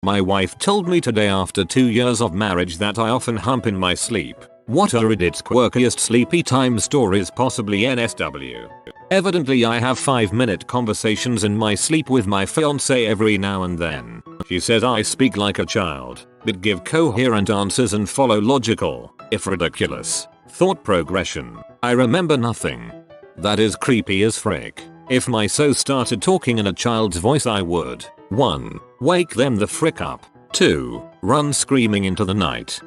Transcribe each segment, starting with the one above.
My wife told me today after 2 years of marriage that I often hump in my sleep. What are Reddit's quirkiest sleepy time stories? Possibly NSW. Evidently I have 5-minute conversations in my sleep with my fiance every now and then. She says I speak like a child, but give coherent answers and follow logical, if ridiculous, thought progression. I remember nothing. That is creepy as frick. If my so started talking in a child's voice I would 1. Wake them the frick up. 2. Run screaming into the night.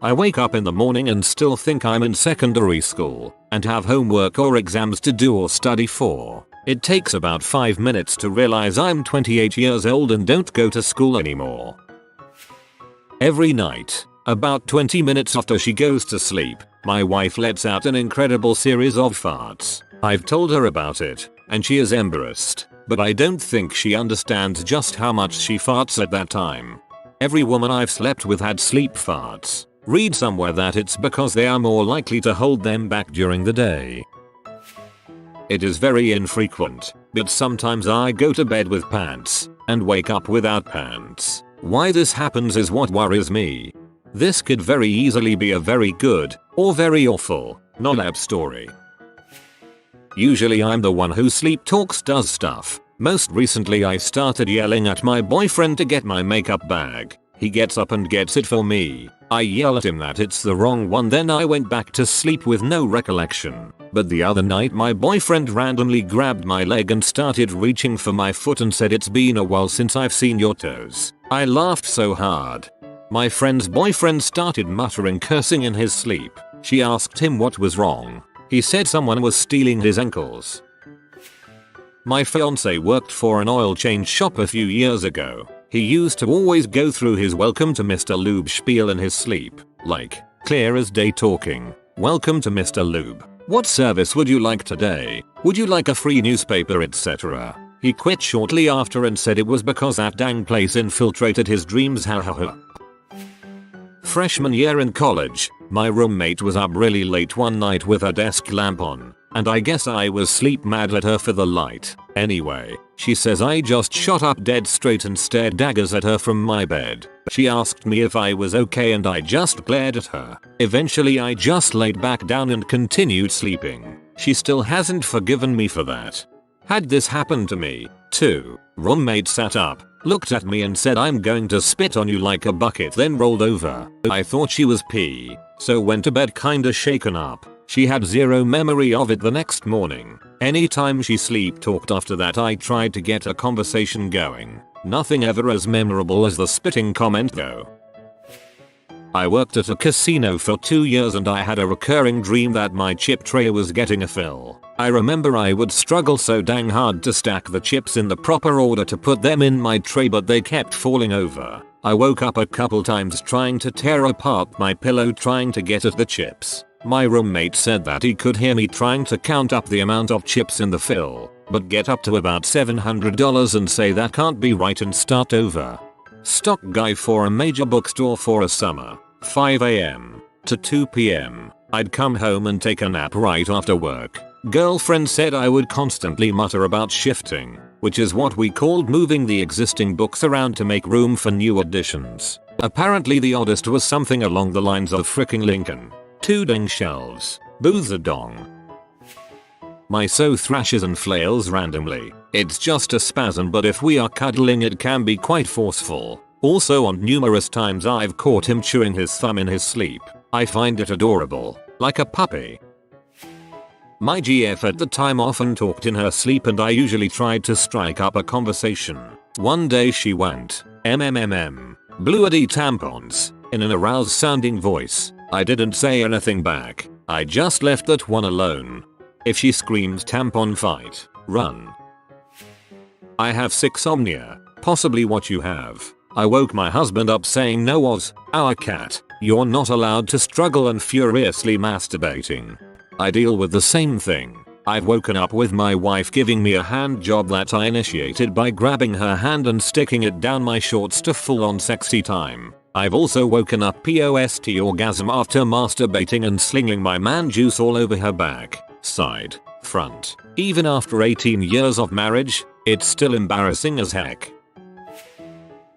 I wake up in the morning and still think I'm in secondary school and have homework or exams to do or study for. It takes about 5 minutes to realize I'm 28 years old and don't go to school anymore. Every night, about 20 minutes after she goes to sleep, my wife lets out an incredible series of farts. I've told her about it, and she is embarrassed, but I don't think she understands just how much she farts at that time. Every woman I've slept with had sleep farts. Read somewhere that it's because they are more likely to hold them back during the day. It is very infrequent, but sometimes I go to bed with pants and wake up without pants. Why this happens is what worries me. This could very easily be a very good or very awful non-app story. Usually I'm the one who sleep talks, does stuff. Most recently I started yelling at my boyfriend to get my makeup bag. He gets up and gets it for me. I yell at him that it's the wrong one, then I went back to sleep with no recollection. But the other night my boyfriend randomly grabbed my leg and started reaching for my foot and said it's been a while since I've seen your toes. I laughed so hard. My friend's boyfriend started muttering cursing in his sleep. She asked him what was wrong. He said someone was stealing his ankles. My fiance worked for an oil change shop a few years ago. He used to always go through his welcome to Mr. Lube spiel in his sleep, like, clear as day talking, welcome to Mr. Lube. What service would you like today? Would you like a free newspaper, etc. He quit shortly after and said it was because that dang place infiltrated his dreams. Ha ha ha. Freshman year in college, my roommate was up really late one night with her desk lamp on, and I guess I was sleep mad at her for the light. Anyway, she says I just shot up dead straight and stared daggers at her from my bed. She asked me if I was okay and I just glared at her. Eventually I just laid back down and continued sleeping. She still hasn't forgiven me for that. Had this happened to me, too, roommate sat up, looked at me and said I'm going to spit on you like a bucket, then rolled over. I thought she was pee, so went to bed kinda shaken up. She had zero memory of it the next morning. Anytime she sleep talked after that I tried to get a conversation going. Nothing ever as memorable as the spitting comment though. I worked at a casino for 2 years and I had a recurring dream that my chip tray was getting a fill. I remember I would struggle so dang hard to stack the chips in the proper order to put them in my tray, but they kept falling over. I woke up a couple times trying to tear apart my pillow trying to get at the chips. My roommate said that he could hear me trying to count up the amount of chips in the fill, but get up to about $700 and say that can't be right and start over. Stock guy for a major bookstore for a summer, 5 AM to 2 PM. I'd come home and take a nap right after work. Girlfriend said I would constantly mutter about shifting, which is what we called moving the existing books around to make room for new additions. Apparently the oddest was something along the lines of fricking Lincoln. 2 dang shelves. Boozer dong. My so thrashes and flails randomly. It's just a spasm, but if we are cuddling it can be quite forceful. Also on numerous times I've caught him chewing his thumb in his sleep. I find it adorable. Like a puppy. My GF at the time often talked in her sleep and I usually tried to strike up a conversation. One day she went, bloody tampons, in an aroused sounding voice. I didn't say anything back. I just left that one alone. If she screams tampon fight, run. I have sixomnia, possibly what you have. I woke my husband up saying no was our cat. You're not allowed to struggle and furiously masturbating. I deal with the same thing. I've woken up with my wife giving me a hand job that I initiated by grabbing her hand and sticking it down my shorts to full on sexy time. I've also woken up post orgasm after masturbating and slinging my man juice all over her back, side, front. Even after 18 years of marriage, it's still embarrassing as heck.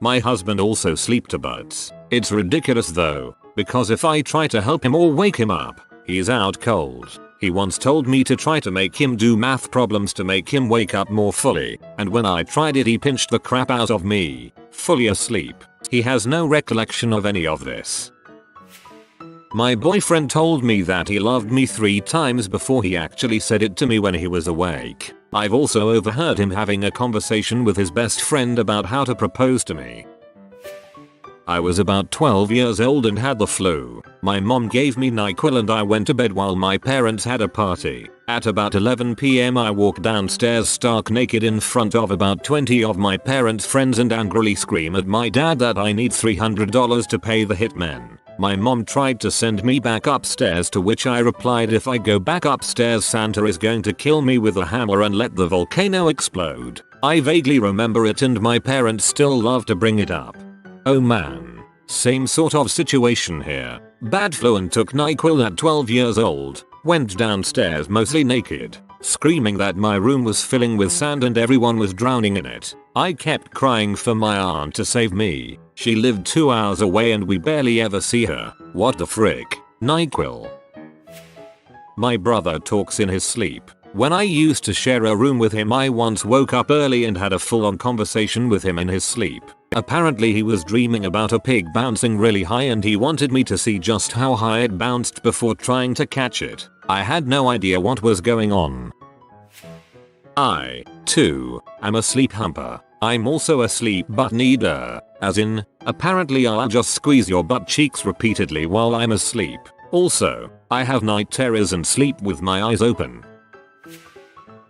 My husband also sleep debates. It's ridiculous though, because if I try to help him or wake him up, he's out cold. He once told me to try to make him do math problems to make him wake up more fully, and when I tried it he pinched the crap out of me, fully asleep. He has no recollection of any of this. My boyfriend told me that he loved me 3 times before he actually said it to me when he was awake. I've also overheard him having a conversation with his best friend about how to propose to me. I was about 12 years old and had the flu. My mom gave me NyQuil and I went to bed while my parents had a party. At about 11 PM I walked downstairs stark naked in front of about 20 of my parents' friends and angrily scream at my dad that I need $300 to pay the hitman. My mom tried to send me back upstairs, to which I replied, if I go back upstairs Santa is going to kill me with a hammer and let the volcano explode. I vaguely remember it and my parents still love to bring it up. Oh man, same sort of situation here. Bad flu and took NyQuil at 12 years old. Went downstairs mostly naked, screaming that my room was filling with sand and everyone was drowning in it. I kept crying for my aunt to save me. She lived 2 hours away and we barely ever see her. What the frick? NyQuil. My brother talks in his sleep. When I used to share a room with him, I once woke up early and had a full-on conversation with him in his sleep. Apparently he was dreaming about a pig bouncing really high and he wanted me to see just how high it bounced before trying to catch it. I had no idea what was going on. I, too, am a sleep humper. I'm also a sleep butt needer, as in, apparently I'll just squeeze your butt cheeks repeatedly while I'm asleep. Also, I have night terrors and sleep with my eyes open.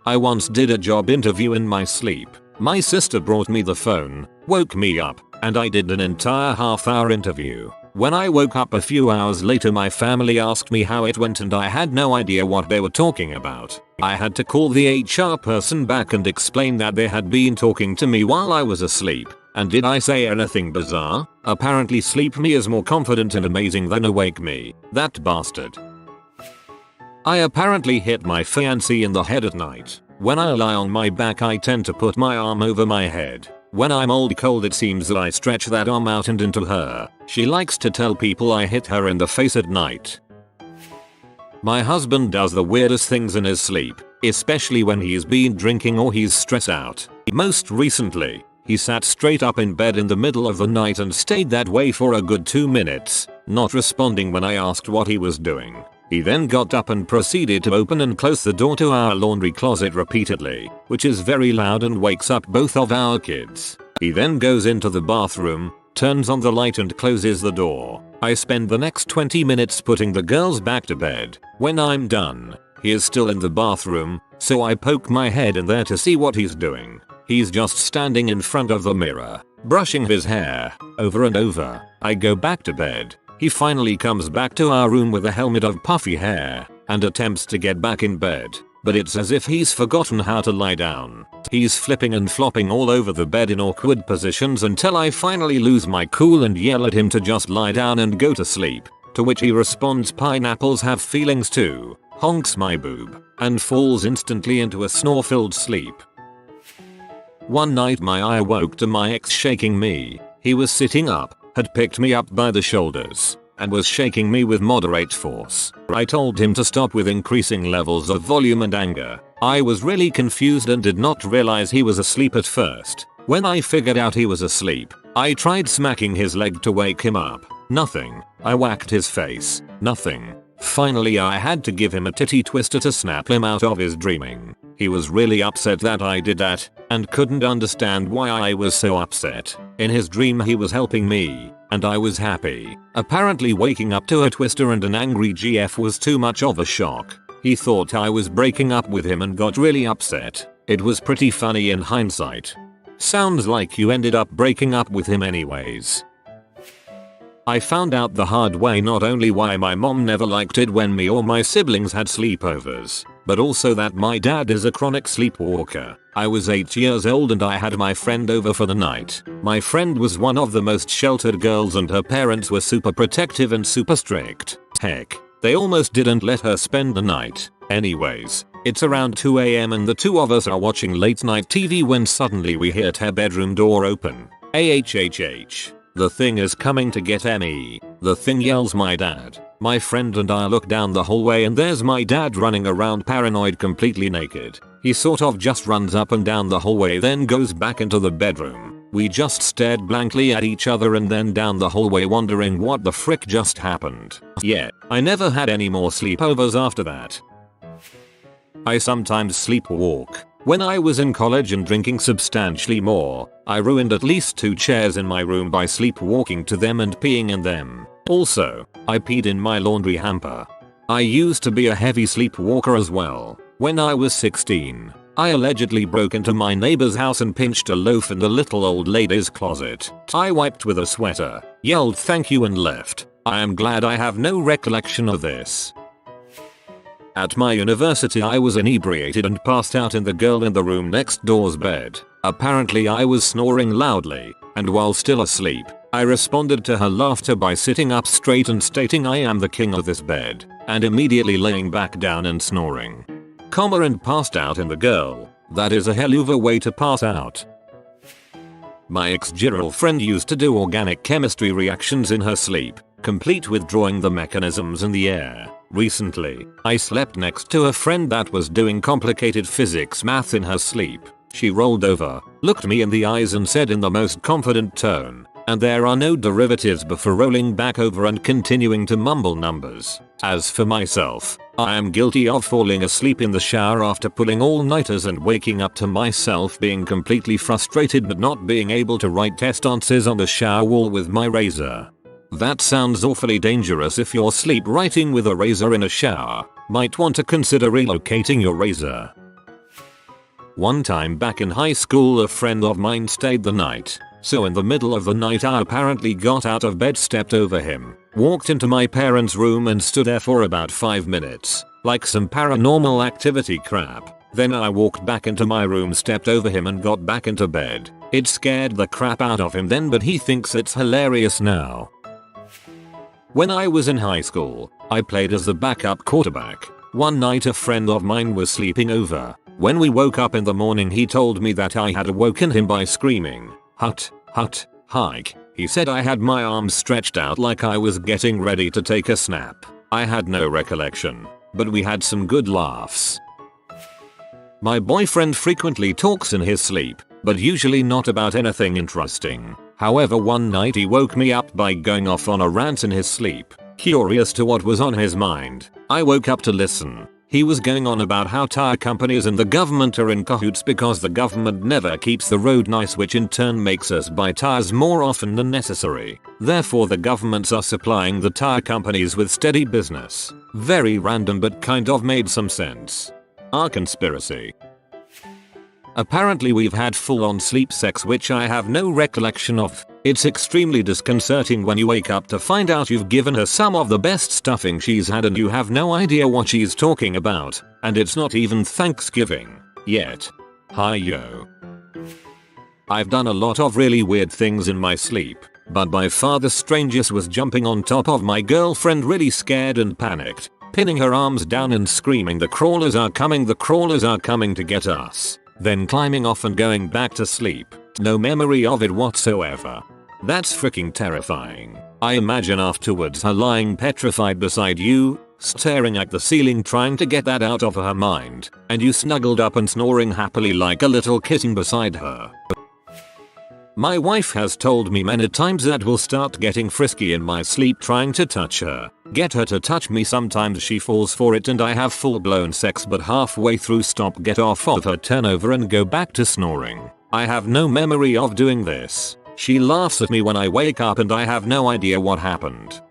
I once did a job interview in my sleep. My sister brought me the phone, woke me up, and I did an entire half-hour interview. When I woke up a few hours later, my family asked me how it went and I had no idea what they were talking about. I had to call the HR person back and explain that they had been talking to me while I was asleep. And did I say anything bizarre? Apparently sleep me is more confident and amazing than awake me. That bastard. I apparently hit my fiancée in the head at night. When I lie on my back I tend to put my arm over my head. When I'm old cold it seems that I stretch that arm out and into her. She likes to tell people I hit her in the face at night. My husband does the weirdest things in his sleep, especially when he's been drinking or he's stressed out. Most recently, he sat straight up in bed in the middle of the night and stayed that way for a good 2 minutes, not responding when I asked what he was doing. He then got up and proceeded to open and close the door to our laundry closet repeatedly, which is very loud and wakes up both of our kids. He then goes into the bathroom, turns on the light and closes the door. I spend the next 20 minutes putting the girls back to bed. When I'm done, he is still in the bathroom, so I poke my head in there to see what he's doing. He's just standing in front of the mirror, brushing his hair, over and over. I go back to bed. He finally comes back to our room with a helmet of puffy hair and attempts to get back in bed, but it's as if he's forgotten how to lie down. He's flipping and flopping all over the bed in awkward positions until I finally lose my cool and yell at him to just lie down and go to sleep, to which he responds, "Pineapples have feelings too," honks my boob, and falls instantly into a snore-filled sleep. One night my eye woke to my ex shaking me. He was sitting up, had picked me up by the shoulders, and was shaking me with moderate force. I told him to stop with increasing levels of volume and anger. I was really confused and did not realize he was asleep at first. When I figured out he was asleep, I tried smacking his leg to wake him up. Nothing. I whacked his face. Nothing. Finally I had to give him a titty twister to snap him out of his dreaming. He was really upset that I did that, and couldn't understand why I was so upset. In his dream he was helping me, and I was happy. Apparently waking up to a twister and an angry GF was too much of a shock. He thought I was breaking up with him and got really upset. It was pretty funny in hindsight. Sounds like you ended up breaking up with him anyways. I found out the hard way not only why my mom never liked it when me or my siblings had sleepovers, but also that my dad is a chronic sleepwalker. I was 8 years old and I had my friend over for the night. My friend was one of the most sheltered girls and her parents were super protective and super strict. Heck, they almost didn't let her spend the night. Anyways, it's around 2 AM and the two of us are watching late night TV when suddenly we hear her bedroom door open. AHHH. The thing is coming to get me. The thing yells my dad. My friend and I look down the hallway and there's my dad running around paranoid, completely naked. He sort of just runs up and down the hallway, then goes back into the bedroom. We just stared blankly at each other and then down the hallway, wondering what the frick just happened. Yeah, I never had any more sleepovers after that. I sometimes sleepwalk. When I was in college and drinking substantially more, I ruined at least 2 chairs in my room by sleepwalking to them and peeing in them. Also, I peed in my laundry hamper. I used to be a heavy sleepwalker as well. When I was 16, I allegedly broke into my neighbor's house and pinched a loaf in the little old lady's closet. I wiped with a sweater, yelled thank you and left. I am glad I have no recollection of this. At my university I was inebriated and passed out in the girl in the room next door's bed. Apparently I was snoring loudly, and while still asleep, I responded to her laughter by sitting up straight and stating I am the king of this bed, and immediately laying back down and snoring. And passed out in the girl. That is a hell of a way to pass out. My ex-girlfriend used to do organic chemistry reactions in her sleep, complete with drawing the mechanisms in the air. Recently, I slept next to a friend that was doing complicated physics math in her sleep. She rolled over, looked me in the eyes and said in the most confident tone, "And there are no derivatives," before rolling back over and continuing to mumble numbers. As for myself, I am guilty of falling asleep in the shower after pulling all-nighters and waking up to myself being completely frustrated but not being able to write test answers on the shower wall with my razor. That sounds awfully dangerous. If you're sleep writing with a razor in a shower, might want to consider relocating your razor. One time back in high school, a friend of mine stayed the night. So in the middle of the night I apparently got out of bed, stepped over him, walked into my parents' room and stood there for about 5 minutes, like some paranormal activity crap. Then I walked back into my room, stepped over him and got back into bed. It scared the crap out of him then, but he thinks it's hilarious now. When I was in high school, I played as the backup quarterback. One night a friend of mine was sleeping over. When we woke up in the morning he told me that I had awoken him by screaming, "Hut, hut, hike." He said I had my arms stretched out like I was getting ready to take a snap. I had no recollection, but we had some good laughs. My boyfriend frequently talks in his sleep, but usually not about anything interesting. However, one night he woke me up by going off on a rant in his sleep. Curious to what was on his mind, I woke up to listen. He was going on about how tire companies and the government are in cahoots because the government never keeps the road nice, which in turn makes us buy tires more often than necessary. Therefore the governments are supplying the tire companies with steady business. Very random but kind of made some sense. Our conspiracy. Apparently we've had full-on sleep sex, which I have no recollection of. It's extremely disconcerting when you wake up to find out you've given her some of the best stuffing she's had and you have no idea what she's talking about, and it's not even Thanksgiving yet. Hi yo. I've done a lot of really weird things in my sleep, but by far the strangest was jumping on top of my girlfriend really scared and panicked, pinning her arms down and screaming, "The crawlers are coming to get us." Then climbing off and going back to sleep. No memory of it whatsoever. That's freaking terrifying. I imagine afterwards her lying petrified beside you, staring at the ceiling trying to get that out of her mind, and you snuggled up and snoring happily like a little kitten beside her. My wife has told me many times that we'll start getting frisky in my sleep trying to touch her. Get her to touch me. Sometimes she falls for it and I have full-blown sex, but halfway through stop, get off of her, turn over and go back to snoring. I have no memory of doing this. She laughs at me when I wake up and I have no idea what happened.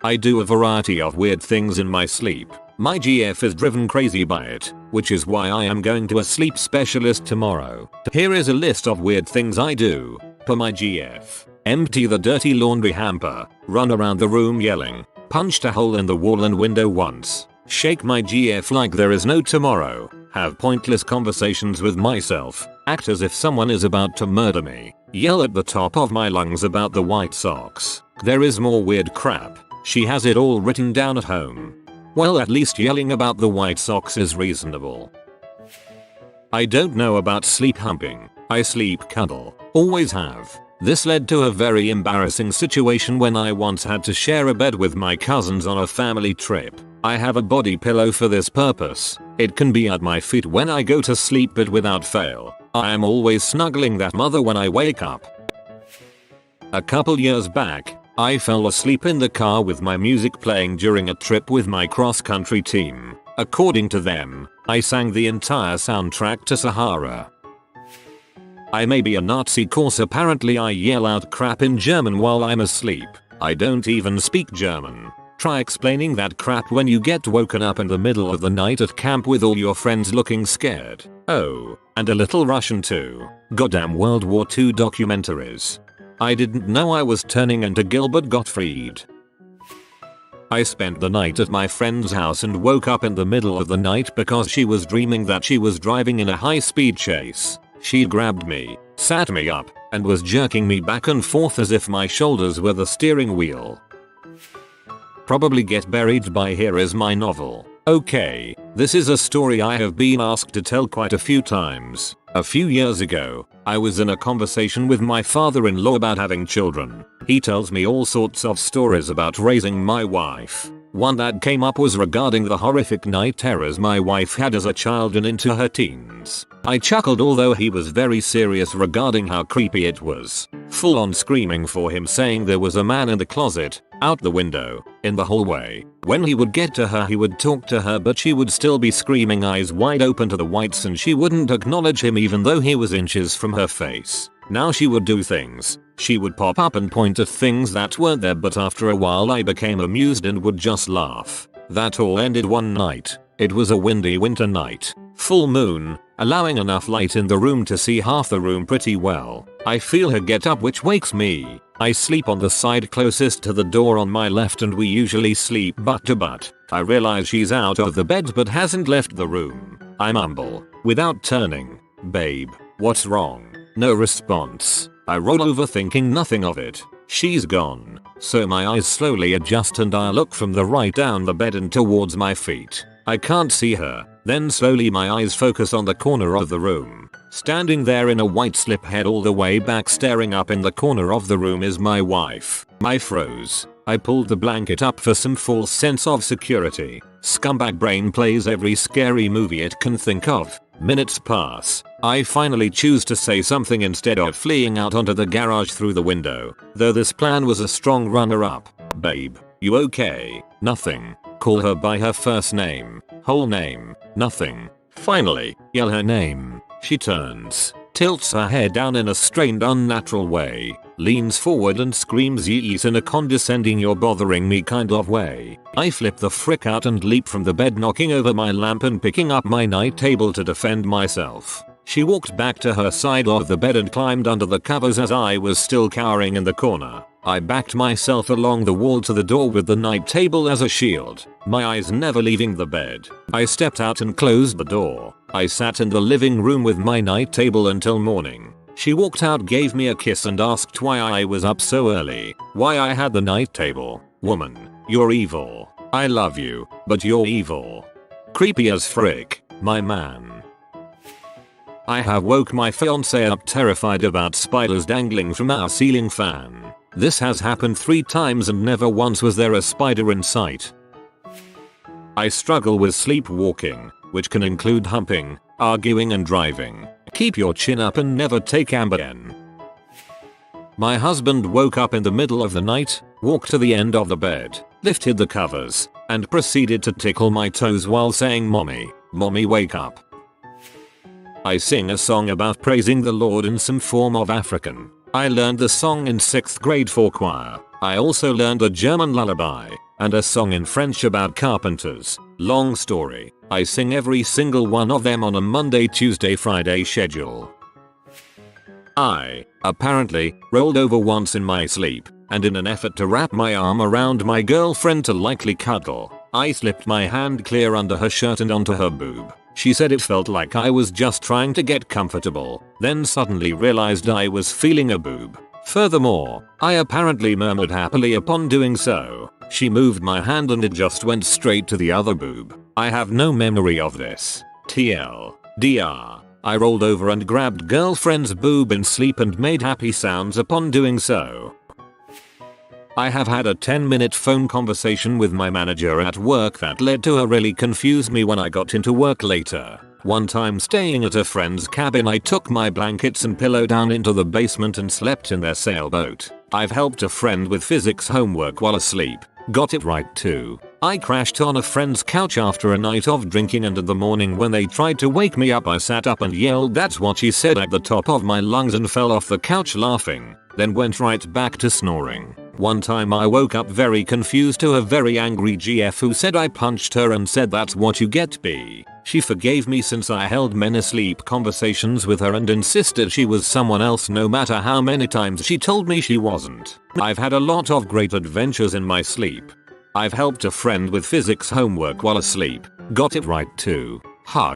I do a variety of weird things in my sleep. My GF is driven crazy by it, which is why I am going to a sleep specialist tomorrow. Here is a list of weird things I do. Per my GF. Empty the dirty laundry hamper. Run around the room yelling. Punched a hole in the wall and window once. Shake my GF like there is no tomorrow. Have pointless conversations with myself. Act as if someone is about to murder me. Yell at the top of my lungs about the White Sox. There is more weird crap. She has it all written down at home. Well, at least yelling about the White Sox is reasonable. I don't know about sleep humping. I sleep cuddle. Always have. This led to a very embarrassing situation when I once had to share a bed with my cousins on a family trip. I have a body pillow for this purpose. It can be at my feet when I go to sleep, but without fail, I am always snuggling that mother when I wake up. A couple years back, I fell asleep in the car with my music playing during a trip with my cross-country team. According to them, I sang the entire soundtrack to Sahara. I may be a Nazi cause apparently I yell out crap in German while I'm asleep. I don't even speak German. Try explaining that crap when you get woken up in the middle of the night at camp with all your friends looking scared. Oh, and a little Russian too. Goddamn World War II documentaries. I didn't know I was turning into Gilbert Gottfried. I spent the night at my friend's house and woke up in the middle of the night because she was dreaming that she was driving in a high-speed chase. She grabbed me, sat me up, and was jerking me back and forth as if my shoulders were the steering wheel. Probably get buried by here is my novel. Okay, this is a story I have been asked to tell quite a few times. A few years ago, I was in a conversation with my father-in-law about having children. He tells me all sorts of stories about raising my wife. One that came up was regarding the horrific night terrors my wife had as a child and into her teens. I chuckled, although he was very serious regarding how creepy it was. Full on screaming for him, saying there was a man in the closet, out the window, in the hallway. When he would get to her he would talk to her, but she would still be screaming eyes wide open to the whites, and she wouldn't acknowledge him even though he was inches from her face. Now she would do things. She would pop up and point at things that weren't there, but after a while I became amused and would just laugh. That all ended one night. It was a windy winter night. Full moon, allowing enough light in the room to see half the room pretty well. I feel her get up, which wakes me. I sleep on the side closest to the door on my left, and we usually sleep butt to butt. I realize she's out of the bed but hasn't left the room. I mumble, without turning, "Babe, what's wrong?" No response. I roll over thinking nothing of it. She's gone. So my eyes slowly adjust and I look from the right down the bed and towards my feet. I can't see her. Then slowly my eyes focus on the corner of the room. Standing there in a white slip, head all the way back, staring up in the corner of the room is my wife. I froze. I pulled the blanket up for some false sense of security. Scumbag brain plays every scary movie it can think of. Minutes pass. I finally choose to say something instead of fleeing out onto the garage through the window. Though this plan was a strong runner-up. "Babe, you okay?" Nothing. Call her by her first name. Whole name. Nothing. Finally, yell her name. She turns, tilts her head down in a strained, unnatural way, leans forward and screams yeet in a condescending "you're bothering me" kind of way. I flip the frick out and leap from the bed, knocking over my lamp and picking up my night table to defend myself. She walked back to her side of the bed and climbed under the covers as I was still cowering in the corner. I backed myself along the wall to the door with the night table as a shield, my eyes never leaving the bed. I stepped out and closed the door. I sat in the living room with my night table until morning. She walked out, gave me a kiss and asked why I was up so early, why I had the night table. "Woman, you're evil. I love you, but you're evil." Creepy as frick, my man. I have woke my fiance up terrified about spiders dangling from our ceiling fan. This has happened 3 times and never once was there a spider in sight. I struggle with sleepwalking, which can include humping, arguing and driving. Keep your chin up and never take Ambien. My husband woke up in the middle of the night, walked to the end of the bed, lifted the covers, and proceeded to tickle my toes while saying, "Mommy, mommy, wake up." I sing a song about praising the Lord in some form of African. I learned the song in 6th grade for choir. I also learned a German lullaby and a song in French about carpenters. Long story. I sing every single one of them on a Monday, Tuesday, Friday schedule. I, apparently, rolled over once in my sleep, and in an effort to wrap my arm around my girlfriend to likely cuddle, I slipped my hand clear under her shirt and onto her boob. She said it felt like I was just trying to get comfortable, then suddenly realized I was feeling a boob. Furthermore, I apparently murmured happily upon doing so. She moved my hand and it just went straight to the other boob. I have no memory of this. TL. DR. I rolled over and grabbed girlfriend's boob in sleep and made happy sounds upon doing so. I have had a 10-minute phone conversation with my manager at work that led to her really confuse me when I got into work later. One time staying at a friend's cabin, I took my blankets and pillow down into the basement and slept in their sailboat. I've helped a friend with physics homework while asleep. Got it right too. I crashed on a friend's couch after a night of drinking, and in the morning when they tried to wake me up I sat up and yelled "That's what she said" at the top of my lungs and fell off the couch laughing, then went right back to snoring. One time I woke up very confused to a very angry GF who said I punched her and said "That's what you get, B." She forgave me since I held many sleep conversations with her and insisted she was someone else no matter how many times she told me she wasn't. I've had a lot of great adventures in my sleep. I've helped a friend with physics homework while asleep. Got it right too. Ha.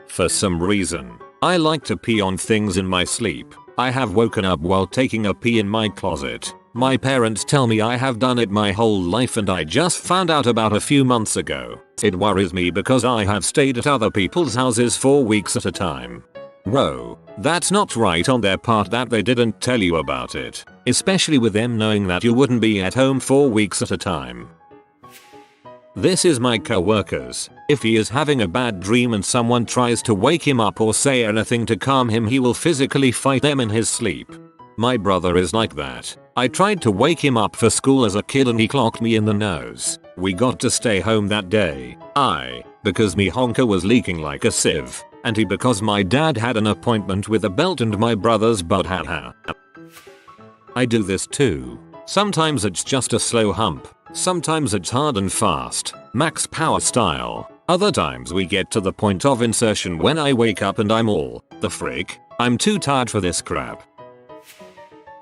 For some reason, I like to pee on things in my sleep. I have woken up while taking a pee in my closet. My parents tell me I have done it my whole life and I just found out about a few months ago. It worries me because I have stayed at other people's houses for weeks at a time. Whoa, that's not right on their part that they didn't tell you about it, especially with them knowing that you wouldn't be at home for weeks at a time. This is my coworker's. If he is having a bad dream and someone tries to wake him up or say anything to calm him, he will physically fight them in his sleep. My brother is like that. I tried to wake him up for school as a kid and he clocked me in the nose. We got to stay home that day. I, because me honker was leaking like a sieve, and he because my dad had an appointment with a belt and my brother's butt haha. I do this too. Sometimes it's just a slow hump. Sometimes it's hard and fast, max power style. Other times we get to the point of insertion when I wake up and I'm all, the frick, I'm too tired for this crap.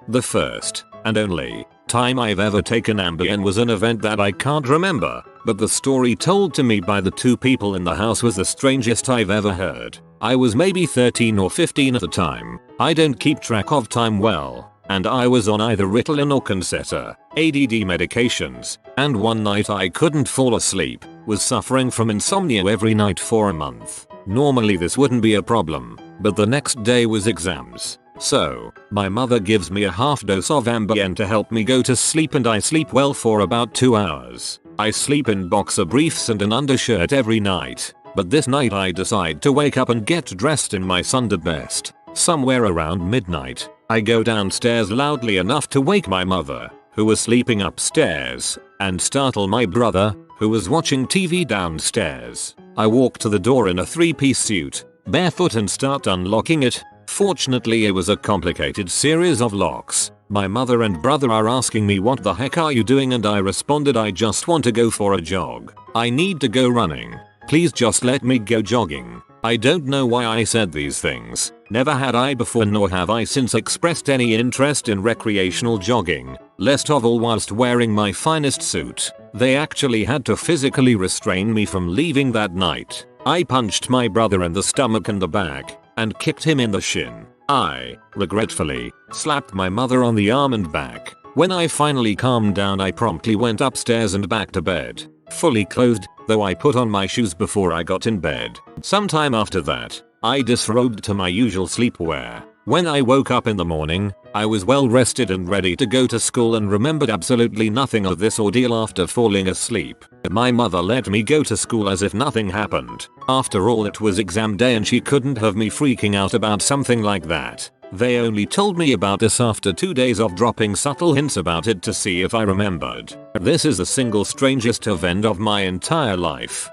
The first, and only, time I've ever taken Ambien was an event that I can't remember, but the story told to me by the two people in the house was the strangest I've ever heard. I was maybe 13 or 15 at the time. I don't keep track of time well, and I was on either Ritalin or Concerta, ADD medications, and one night I couldn't fall asleep, was suffering from insomnia every night for a month. Normally this wouldn't be a problem, but the next day was exams. So, my mother gives me a half dose of Ambien to help me go to sleep and I sleep well for about 2 hours. I sleep in boxer briefs and an undershirt every night, but this night I decide to wake up and get dressed in my Sunday best. Somewhere around midnight, I go downstairs loudly enough to wake my mother, who was sleeping upstairs, and startle my brother, who was watching TV downstairs. I walk to the door in a 3-piece suit, barefoot, and start unlocking it. Fortunately it was a complicated series of locks. My mother and brother are asking me what the heck are you doing, and I responded I just want to go for a jog. I need to go running. Please just let me go jogging. I don't know why I said these things. Never had I before nor have I since expressed any interest in recreational jogging, least of all whilst wearing my finest suit. They actually had to physically restrain me from leaving that night. I punched my brother in the stomach and the back, and kicked him in the shin. I, regretfully, slapped my mother on the arm and back. When I finally calmed down I promptly went upstairs and back to bed. Fully clothed, though I put on my shoes before I got in bed. Sometime after that, I disrobed to my usual sleepwear. When I woke up in the morning, I was well rested and ready to go to school and remembered absolutely nothing of this ordeal after falling asleep. My mother let me go to school as if nothing happened. After all, it was exam day and she couldn't have me freaking out about something like that. They only told me about this after 2 days of dropping subtle hints about it to see if I remembered. This is the single strangest event of my entire life.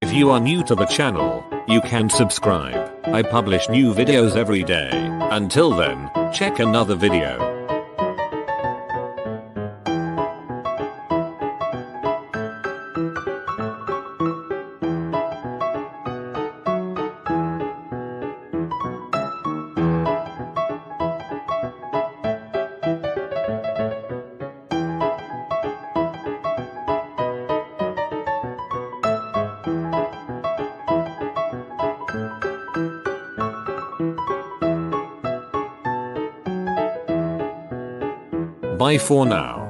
If you are new to the channel, you can subscribe. I publish new videos every day. Until then, check another video. Bye for now.